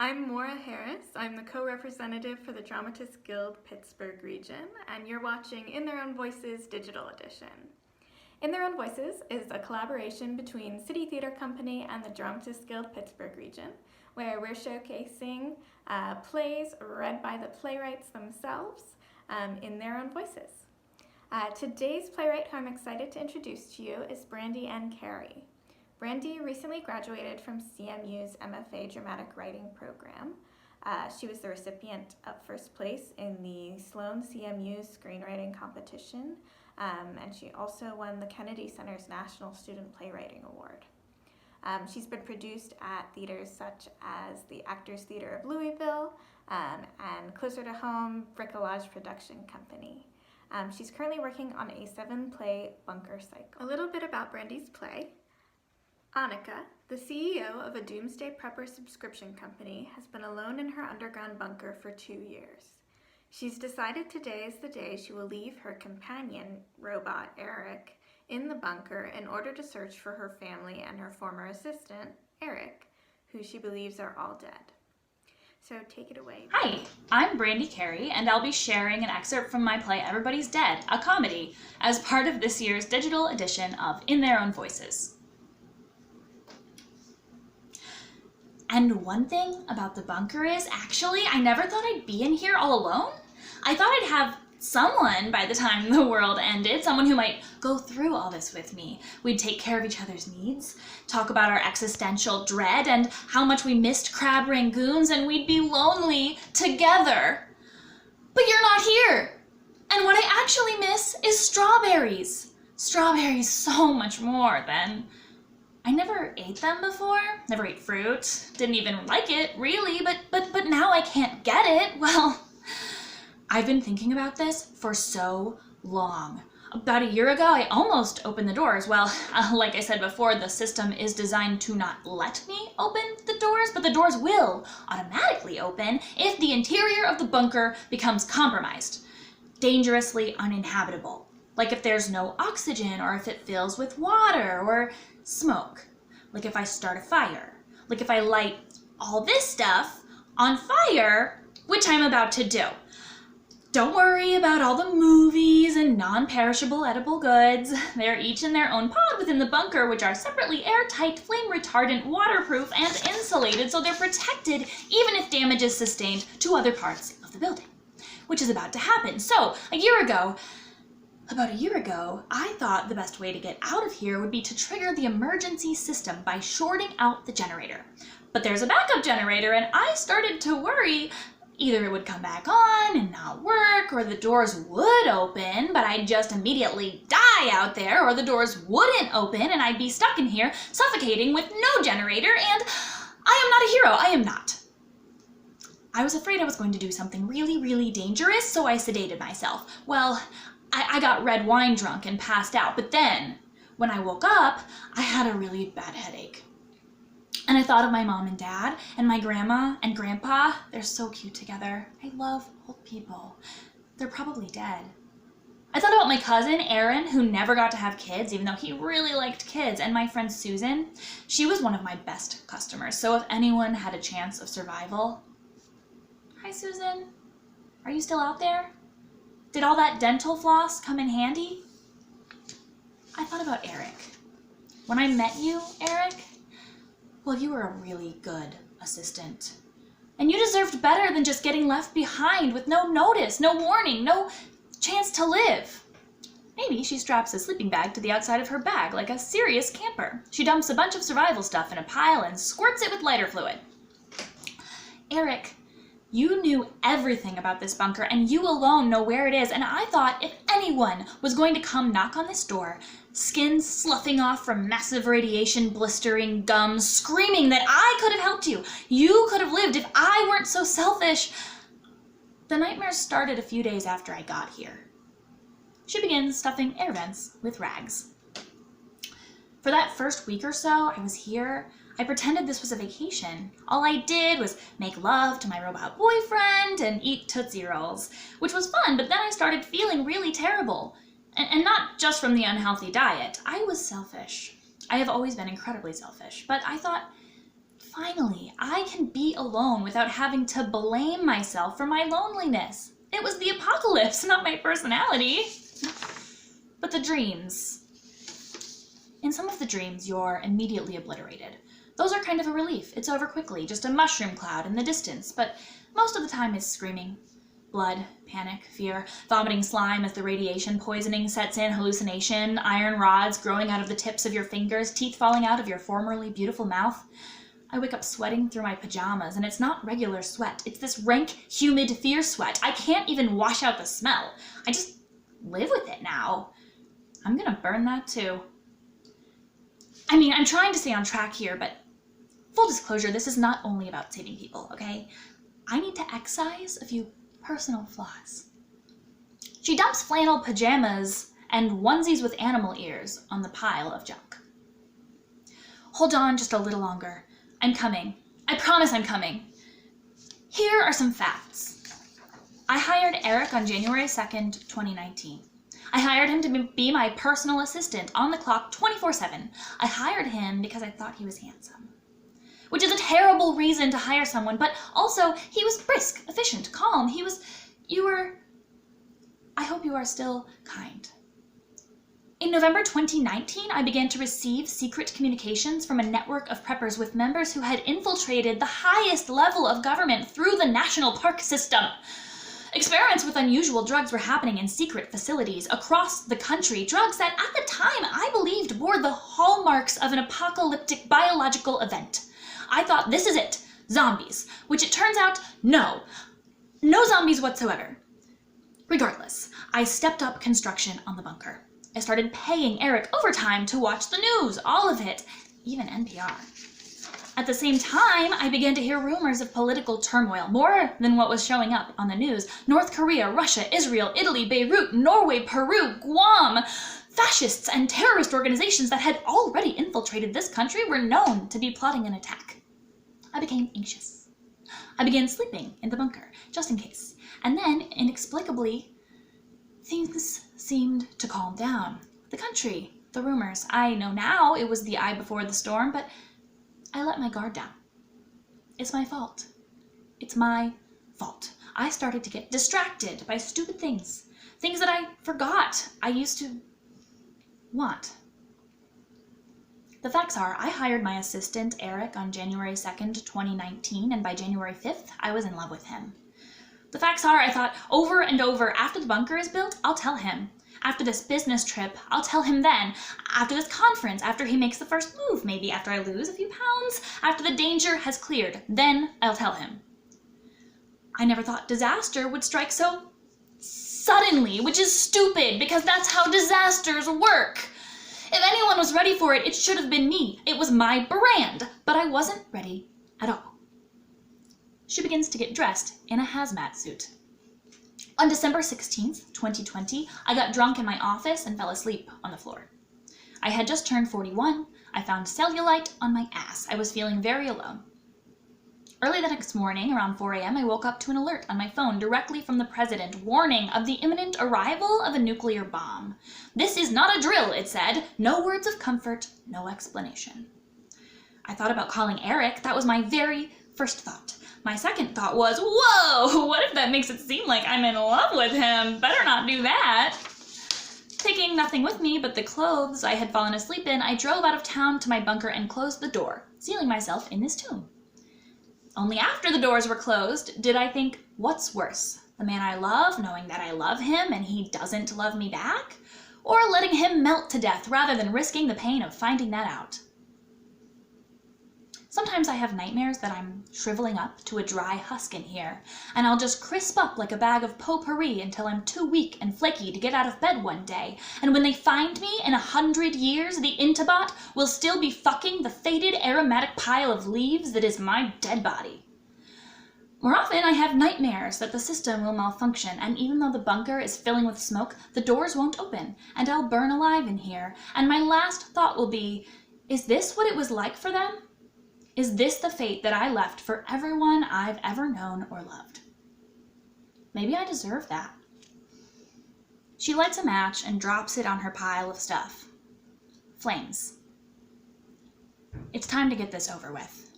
I'm Maura Harris. I'm the co-representative for the Dramatists Guild, Pittsburgh Region, and you're watching In Their Own Voices Digital Edition. In Their Own Voices is a collaboration between City Theatre Company and the Dramatists Guild, Pittsburgh Region, where we're showcasing plays read by the playwrights themselves in their own voices. Today's playwright who I'm excited to introduce to you is Brandy and Carie. Brandy recently graduated from CMU's MFA Dramatic Writing program. She was the recipient of first place in the Sloan CMU Screenwriting Competition, and she also won the Kennedy Center's National Student Playwriting Award. She's been produced at theaters such as the Actors Theater of Louisville and closer to home, Bricolage Production Company. She's currently working on a 7-play bunker cycle. A little bit about Brandy's play. Annika, the CEO of a doomsday prepper subscription company, has been alone in her underground bunker for 2 years. She's decided today is the day she will leave her companion robot, Eric, in the bunker in order to search for her family and her former assistant, Eric, who she believes are all dead. So take it away. Hi, I'm Brandy Carie, and I'll be sharing an excerpt from my play Everybody's Dead, a comedy, as part of this year's digital edition of In Their Own Voices. And one thing about the bunker is, actually, I never thought I'd be in here all alone. I thought I'd have someone by the time the world ended, someone who might go through all this with me. We'd take care of each other's needs, talk about our existential dread and how much we missed crab rangoons, and we'd be lonely together. But you're not here. And what I actually miss is strawberries. Strawberries so much more than... I never ate them before, never ate fruit, didn't even like it, really, but now I can't get it. Well, I've been thinking about this for so long. About a year ago, I almost opened the doors. Well, like I said before, the system is designed to not let me open the doors, but the doors will automatically open if the interior of the bunker becomes compromised, dangerously uninhabitable. Like if there's no oxygen, or if it fills with water, or smoke. Like if I start a fire. Like if I light all this stuff on fire, which I'm about to do. Don't worry about all the movies and non-perishable edible goods. They're each in their own pod within the bunker, which are separately airtight, flame-retardant, waterproof, and insulated, so they're protected even if damage is sustained to other parts of the building, which is about to happen. So, about a year ago, I thought the best way to get out of here would be to trigger the emergency system by shorting out the generator. But there's a backup generator, and I started to worry either it would come back on and not work, or the doors would open, but I'd just immediately die out there, or the doors wouldn't open, and I'd be stuck in here, suffocating with no generator, and I am not a hero. I am not. I was afraid I was going to do something really, really dangerous, so I sedated myself. Well, I got red wine drunk and passed out, but then, when I woke up, I had a really bad headache. And I thought of my mom and dad, and my grandma and grandpa. They're so cute together. I love old people. They're probably dead. I thought about my cousin, Aaron, who never got to have kids, even though he really liked kids, and my friend Susan. She was one of my best customers, so if anyone had a chance of survival... Hi, Susan. Are you still out there? Did all that dental floss come in handy? I thought about Eric. When I met you, Eric, well, you were a really good assistant. And you deserved better than just getting left behind with no notice, no warning, no chance to live. Maybe she straps a sleeping bag to the outside of her bag like a serious camper. She dumps a bunch of survival stuff in a pile and squirts it with lighter fluid. Eric, you knew everything about this bunker, and you alone know where it is, and I thought if anyone was going to come knock on this door, skin sloughing off from massive radiation, blistering gums, screaming that I could have helped you, you could have lived if I weren't so selfish. The nightmares started a few days after I got here. She begins stuffing air vents with rags. For that first week or so I was here, I pretended this was a vacation. All I did was make love to my robot boyfriend and eat Tootsie Rolls, which was fun, but then I started feeling really terrible. And not just from the unhealthy diet. I was selfish. I have always been incredibly selfish, but I thought Finally, I can be alone without having to blame myself for my loneliness. It was the apocalypse, not my personality. But the dreams. In some of the dreams, you're immediately obliterated. Those are kind of a relief. It's over quickly, just a mushroom cloud in the distance, but most of the time it's screaming. Blood, panic, fear, vomiting slime as the radiation poisoning sets in, hallucination, iron rods growing out of the tips of your fingers, teeth falling out of your formerly beautiful mouth. I wake up sweating through my pajamas, and it's not regular sweat. It's this rank, humid fear sweat. I can't even wash out the smell. I just live with it now. I'm gonna burn that too. I mean, I'm trying to stay on track here, but full disclosure, this is not only about saving people, okay? I need to excise a few personal flaws. She dumps flannel pajamas and onesies with animal ears on the pile of junk. Hold on just a little longer. I'm coming. I promise I'm coming. Here are some facts. I hired Eric on January 2nd, 2019. I hired him to be my personal assistant on the clock 24/7. I hired him because I thought he was handsome. Which is a terrible reason to hire someone, but also he was brisk, efficient, calm. I hope you are still kind. In November 2019, I began to receive secret communications from a network of preppers with members who had infiltrated the highest level of government through the national park system. Experiments with unusual drugs were happening in secret facilities across the country, drugs that at the time I believed bore the hallmarks of an apocalyptic biological event. I thought, this is it, zombies, which it turns out, no zombies whatsoever. Regardless, I stepped up construction on the bunker. I started paying Eric overtime to watch the news, all of it, even NPR. At the same time, I began to hear rumors of political turmoil, more than what was showing up on the news. North Korea, Russia, Israel, Italy, Beirut, Norway, Peru, Guam. Fascists and terrorist organizations that had already infiltrated this country were known to be plotting an attack. I became anxious. I began sleeping in the bunker, just in case. And then, inexplicably, things seemed to calm down. The country, the rumors. I know now it was the eye before the storm, but I let my guard down. It's my fault. It's my fault. I started to get distracted by stupid things. Things that I forgot I used to want. The facts are, I hired my assistant, Eric, on January 2nd, 2019, and by January 5th, I was in love with him. The facts are, I thought over and over, after the bunker is built, I'll tell him. After this business trip, I'll tell him then. After this conference, after he makes the first move, maybe after I lose a few pounds, after the danger has cleared, then I'll tell him. I never thought disaster would strike so suddenly, which is stupid, because that's how disasters work. If anyone was ready for it, it should have been me. It was my brand, but I wasn't ready at all. She begins to get dressed in a hazmat suit. On December 16th, 2020, I got drunk in my office and fell asleep on the floor. I had just turned 41. I found cellulite on my ass. I was feeling very alone. Early the next morning, around 4 a.m., I woke up to an alert on my phone directly from the president, warning of the imminent arrival of a nuclear bomb. This is not a drill, it said. No words of comfort, no explanation. I thought about calling Eric. That was my very first thought. My second thought was, whoa, what if that makes it seem like I'm in love with him? Better not do that. Taking nothing with me but the clothes I had fallen asleep in, I drove out of town to my bunker and closed the door, sealing myself in this tomb. Only after the doors were closed did I think, what's worse? The man I love, knowing that I love him and he doesn't love me back? Or letting him melt to death rather than risking the pain of finding that out? Sometimes I have nightmares that I'm shriveling up to a dry husk in here, and I'll just crisp up like a bag of potpourri until I'm too weak and flaky to get out of bed one day, and when they find me in 100 years, the Intibot will still be fucking the faded aromatic pile of leaves that is my dead body. More often, I have nightmares that the system will malfunction, and even though the bunker is filling with smoke, the doors won't open, and I'll burn alive in here, and my last thought will be, is this what it was like for them? Is this the fate that I left for everyone I've ever known or loved? Maybe I deserve that. She lights a match and drops it on her pile of stuff. Flames. It's time to get this over with.